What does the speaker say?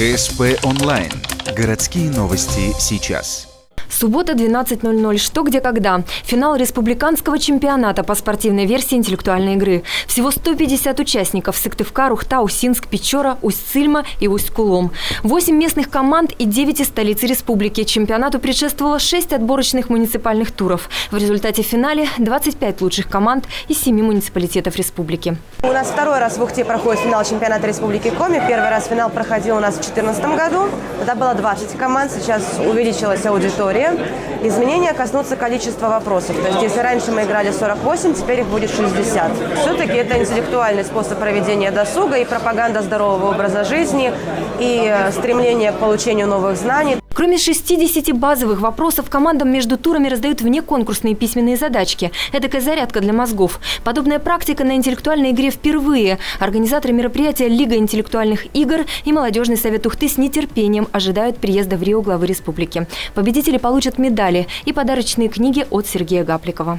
ГСП онлайн. Городские новости сейчас. Суббота, 12:00. Что, где, когда. Финал республиканского чемпионата по спортивной версии интеллектуальной игры. Всего 150 участников: Сыктывкар, Ухта, Усинск, Печора, Усть-Цильма и Усть-Кулом. 8 местных команд и 9 из столицы республики. Чемпионату предшествовало 6 отборочных муниципальных туров. В результате в финале 25 лучших команд из 7 муниципалитетов республики. У нас второй раз в Ухте проходит финал чемпионата Республики Коми. Первый раз финал проходил у нас в 2014 году. Тогда было 20 команд, сейчас увеличилась аудитория. Изменения коснутся количества вопросов. То есть, если раньше мы играли 48, теперь их будет 60. Все-таки это интеллектуальный способ проведения досуга и пропаганда здорового образа жизни, и стремление к получению новых знаний. Кроме 60 базовых вопросов, командам между турами раздают внеконкурсные письменные задачки. Эдакая зарядка для мозгов. Подобная практика на интеллектуальной игре впервые. Организаторы мероприятия Лига интеллектуальных игр и Молодежный совет Ухты с нетерпением ожидают приезда в Рио главы республики. Победители получат медали и подарочные книги от Сергея Гапликова.